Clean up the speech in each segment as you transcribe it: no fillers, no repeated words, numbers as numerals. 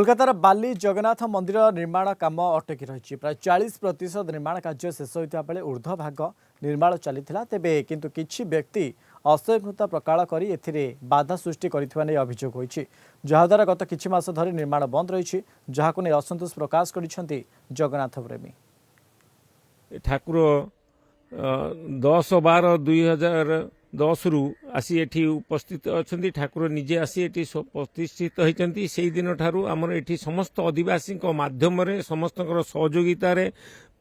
कोलकातार बाली जगन्नाथ मंदिर निर्माण काम अटकी रही प्राय 40% निर्माण कार्य शेष होता बेले ऊर्ध्व भाग निर्माण चली तेबे किंतु किछि व्यक्ति असहिष्णुता प्रकाश कर बाधा सृष्टि कर अभियोग होती जहाद्वारा गत किछि मास धरी निर्माण बंद रही जहां नहीं असंतोष प्रकाश कर जगन्नाथ प्रेमी ठाकुर 10/12/2010 रु आसी एठी उपस्थित अच्छा ठाकुर निजे आसी एठी प्रतिष्ठित होती से दिन ठारू आमर एठी समस्त आदिवासी माध्यम समस्त सहयोगितार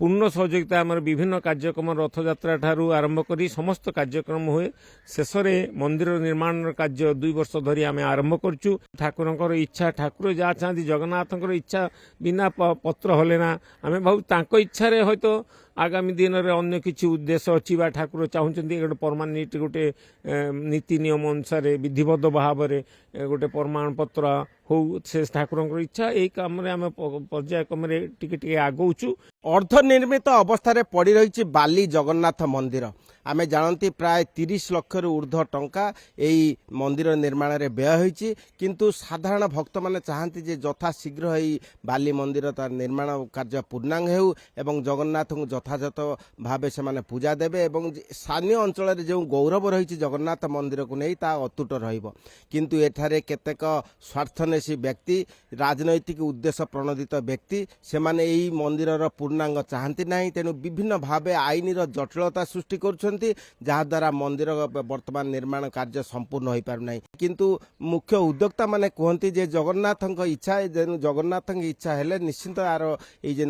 पूर्ण सहयोगिता आमर विभिन्न कार्यक्रम रथयात्रा ठारू आरंभ करी समस्त कार्यक्रम हुए शेष में मंदिर निर्माण कार्य 2 वर्ष धरी आम आरंभ करचु। ठाकुर इच्छा ठाकुर जहाँ चाहती जगन्नाथ इच्छा बिना पत्र हले ना आम भाव इच्छा हयतो आगामी दिन में अन्य किसी उद्देश्य अच्छी ठाकुर चाहते गोटे परमानेंट गोटे नीति नियम अनुसार विधिबद्ध भाव में गोटे प्रमाण पत्र हो से ठाकुर इच्छा यही काम आम पर्यायक्रम टिके आगौचु। अर्धनिर्मित अवस्था पड़ी रही बाली जगन्नाथ मंदिर आमे जानती प्राय 30 लाख ऊर्ध्व टंका यही मंदिर निर्माण रे व्यय होईची किंतु साधारण भक्त माने चाहती जे यथा शीघ्र यही बाली मंदिर तार निर्माण कार्य पूर्णांग हेउ एवं जगन्नाथ को यथायथ भाव से माने पूजा देबे एवं स्थानीय अंचल जो गौरव रही जगन्नाथ मंदिर को नहीं ता अतुट रहिबो किंतु एठारे केतेक स्वार्थनेशी व्यक्ति राजनैतिक उद्देश्य प्रणोदित व्यक्ति से माने यही मंदिर पूर्णांग चाहती नहीं तेणु विभिन्न भाव आईन जटिलता सृष्टि कर जहाद्वारा मंदिर वर्तमान निर्माण कार्य संपूर्ण हो पारना किंतु मुख्य उद्योक्ता माने कहती जे जगन्नाथ इच्छा जगन्नाथ इच्छा हेले निश्चिंत यार ये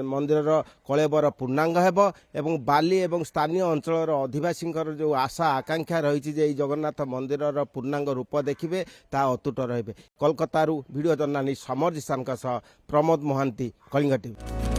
मंदिर कलेबर पूर्णांग हेबो एवं बाली एवं स्थानीय अंचल आदिवासी जो आशा आकांक्षा रही जगन्नाथ मंदिर पूर्णांग रूप देखिए ता अतुट रहिबे। कोलकाता वीडियो जर्नालिस्ट समर जिसान प्रमोद महांती कलिंग टीवी।